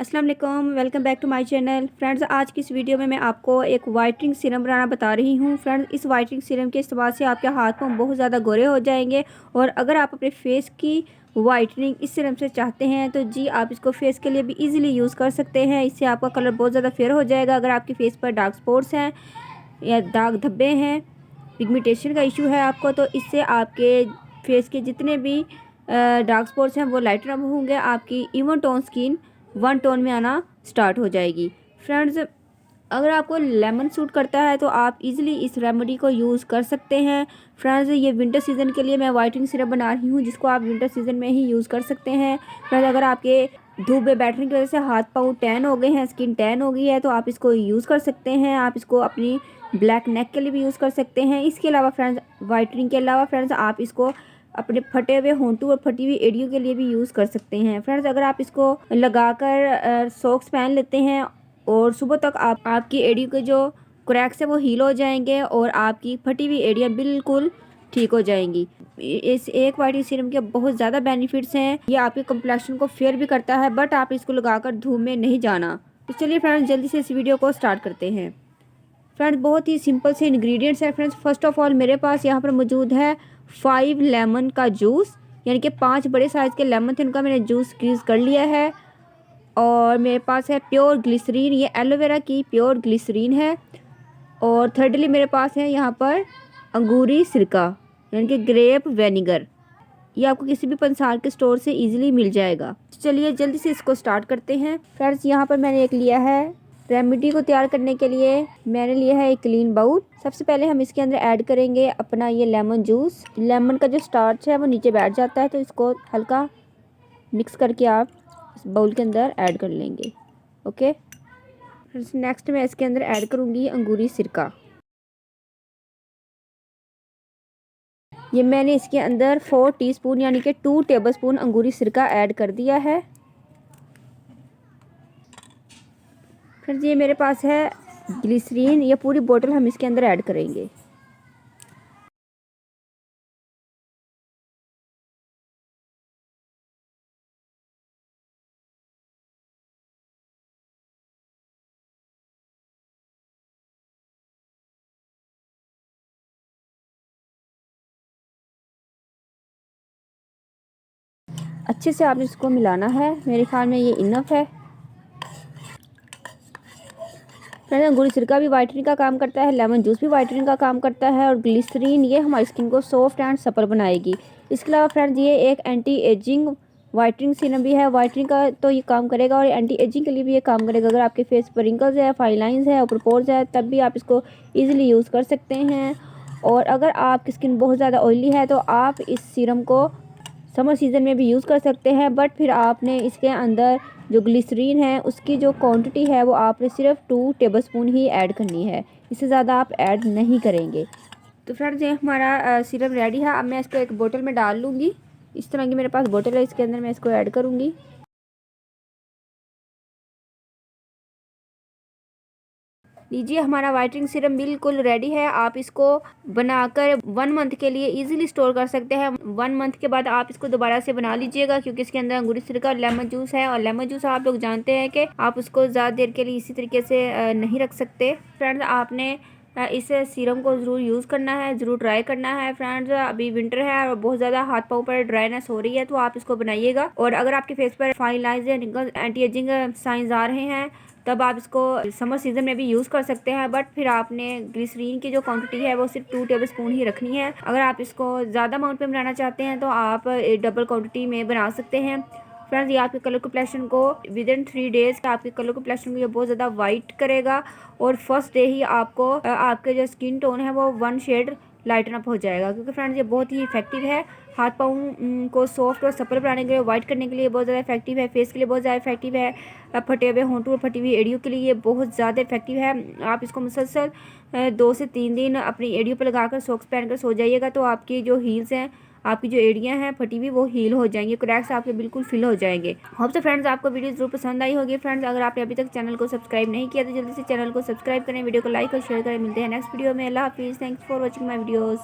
अस्सलाम वालेकुम, welcome back to my channel. Friends, आज की इस वीडियो में मैं आपको एक वाइटनिंग सीरम बनाना बता रही हूँ। फ्रेंड्स, इस वाइटनिंग सीरम के इस्तेमाल से आपके हाथ पाँव बहुत ज़्यादा गोरे हो जाएंगे। और अगर आप अपने फेस की वाइटनिंग इस सीरम से चाहते हैं तो जी आप इसको फेस के लिए भी इजीली यूज़ कर सकते हैं। इससे आपका कलर बहुत ज़्यादा फेयर हो जाएगा। अगर आपके फेस पर डार्क स्पॉट्स हैं या दाग धब्बे हैं, पिगमेंटेशन का इशू है आपको, तो इससे आपके फेस के जितने भी डार्क स्पॉट्स हैं वो लाइटन अप होंगे। आपकी even tone skin one tone में आना स्टार्ट हो जाएगी। फ्रेंड्स, अगर आपको लेमन सूट करता है तो आप इजीली इस रेमेडी को यूज़ कर सकते हैं। फ्रेंड्स, ये विंटर सीज़न के लिए मैं वाइटनिंग सिरप बना रही हूँ, जिसको आप विंटर सीज़न में ही यूज़ कर सकते हैं। फ्रेंड्स, अगर आपके धूप में बैठने की वजह से हाथ पाँव टैन हो गए हैं, स्किन टैन हो गई है, तो आप इसको यूज़ कर सकते हैं। आप इसको अपनी ब्लैक नेक के लिए भी यूज़ कर सकते हैं। इसके अलावा फ्रेंड्स, वाइटनिंग के अलावा फ्रेंड्स, आप इसको अपने फटे हुए होंठों और फटी हुई एड़ियों के लिए भी यूज़ कर सकते हैं। फ्रेंड्स, अगर आप इसको लगाकर सॉक्स पहन लेते हैं और सुबह तक आपकी एड़ी के जो क्रैक्स है वो हील हो जाएंगे और आपकी फटी हुई एड़ियाँ बिल्कुल ठीक हो जाएंगी। इस एक वाइटनिंग सीरम के बहुत ज़्यादा बेनिफिट्स हैं। ये आपके कम्प्लेक्शन को फेयर भी करता है, बट आप इसको लगाकर धूप में नहीं जाना। तो चलिए फ्रेंड्स, जल्दी से इस वीडियो को स्टार्ट करते हैं। फ्रेंड्स, बहुत ही सिंपल से इंग्रेडिएंट्स हैं। फ्रेंड्स, फर्स्ट ऑफ ऑल मेरे पास यहाँ पर मौजूद है 5 लेमन का जूस, यानी कि 5 बड़े साइज़ के लेमन थे, उनका मैंने जूस स्क्वीज़ कर लिया है। और मेरे पास है प्योर ग्लिसरीन, ये एलोवेरा की प्योर ग्लिसरीन है। और थर्डली मेरे पास है यहाँ पर अंगूरी सिरका, यानी कि ग्रेप वेनिगर। ये आपको किसी भी पंसार के स्टोर से इजीली मिल जाएगा। चलिए जल्दी से इसको स्टार्ट करते हैं। फ्रेंड्स, यहाँ पर मैंने एक लिया है रेमेडी को तैयार करने के लिए मैंने लिया है एक क्लीन बाउल। सबसे पहले हम इसके अंदर ऐड करेंगे अपना ये लेमन जूस। लेमन का जो स्टार्च है वो नीचे बैठ जाता है, तो इसको हल्का मिक्स करके आप इस बाउल के अंदर ऐड कर लेंगे। ओके, नेक्स्ट मैं इसके अंदर ऐड करूँगी अंगूरी सिरका। ये मैंने इसके अंदर 4 टीस्पून यानी कि 2 टेबलस्पून अंगूरी सिरका ऐड कर दिया है। फिर ये मेरे पास है ग्लिसरीन, ये पूरी बोतल हम इसके अंदर ऐड करेंगे। अच्छे से आपने इसको मिलाना है। मेरे ख्याल में ये इनफ है। फ्रेंड्स, अंगूरी सिरका भी वाइटनिंग का काम करता है, लेमन जूस भी वाइटनिंग का काम करता है, और ग्लिसरीन ये हमारी स्किन को सॉफ्ट एंड सपर बनाएगी। इसके अलावा फ्रेंड्स, ये एक एंटी एजिंग वाइटनिंग सीरम भी है। वाइटनिंग का तो ये काम करेगा और एंटी एजिंग के लिए भी ये काम करेगा। अगर आपके फेस पर रिंकल्स है, फाइन लाइंस है, ऊपर पोर्स है, तब भी आप इसको ईजिली यूज़ कर सकते हैं। और अगर आपकी स्किन बहुत ज़्यादा ऑयली है तो आप इस सीरम को समर सीज़न में भी यूज़ कर सकते हैं, बट फिर आपने इसके अंदर जो ग्लिसरीन है उसकी जो क्वांटिटी है वो आपने सिर्फ 2 टेबलस्पून ही ऐड करनी है, इससे ज़्यादा आप ऐड नहीं करेंगे। तो फ्रेंड्स, ये हमारा सिरप रेडी है। अब मैं इसको एक बोतल में डाल लूँगी। इस तरह की मेरे पास बोतल है, इसके अंदर मैं इसको ऐड करूँगी। लीजिए, हमारा वाइटनिंग सीरम बिल्कुल रेडी है। आप इसको बनाकर 1 मंथ के लिए इजीली स्टोर कर सकते हैं। 1 मंथ के बाद आप इसको दोबारा से बना लीजिएगा, क्योंकि इसके अंदर अंगूरी सिरका और लेमन जूस है। और लेमन जूस आप लोग जानते हैं कि आप उसको ज़्यादा देर के लिए इसी तरीके से नहीं रख सकते। फ्रेंड्स, आपने इस सीरम को ज़रूर यूज़ करना है, ज़रूर ट्राई करना है। फ्रेंड्स, अभी विंटर है और बहुत ज़्यादा हाथ पाँव पर ड्राइनेस हो रही है, तो आप इसको बनाइएगा। और अगर आपके फेस पर फाइन लाइंस या रिंकल्स, एंटी एजिंग साइंस आ रहे हैं, तब आप इसको समर सीजन में भी यूज़ कर सकते हैं। बट फिर आपने ग्लिसरीन की जो क्वांटिटी है वो सिर्फ 2 टेबलस्पून ही रखनी है। अगर आप इसको ज़्यादा अमाउंट में बनाना चाहते हैं तो आप डबल क्वांटिटी में बना सकते हैं। फ्रेंड्स, ये आपके कलर कम्प्लेक्शन को विद इन 3 डेज़ आपके कलर कम्प्लेक्शन को ये बहुत ज़्यादा वाइट करेगा। और फर्स्ट डे ही आपको आपके जो स्किन टोन है वो 1 शेड लाइटन अप हो जाएगा। क्योंकि फ्रेंड्स, ये बहुत ही इफेक्टिव है। हाथ पाँव को सॉफ्ट और सपर बनाने के लिए, वाइट करने के लिए बहुत ज़्यादा इफेक्टिव है। फेस के लिए बहुत ज़्यादा इफेक्टिव है। फटे हुए होंठों और फटी हुई एड़ियों के लिए ये बहुत ज़्यादा इफेक्टिव है। आप इसको मुसलसल 2 से 3 दिन अपनी एड़ियों पर लगाकर सॉक्स पहनकर सो जाइएगा, तो आपकी जो हील्स हैं, आपकी जो एड़ियाँ हैं फटी हुई, वो हील हो जाएंगी। क्रैक्स आपके बिल्कुल फिल हो जाएंगे। होप सो फ्रेंड्स, आपको वीडियो जरूर पसंद आई होगी। फ्रेंड्स, अगर आपने अभी तक चैनल को सब्सक्राइब नहीं किया तो जल्दी से चैनल को सब्सक्राइब करें, वीडियो को लाइक और शेयर करें। मिलते हैं नेक्स्ट वीडियो में। अल्लाह हाफिज़। Thanks for watching my videos.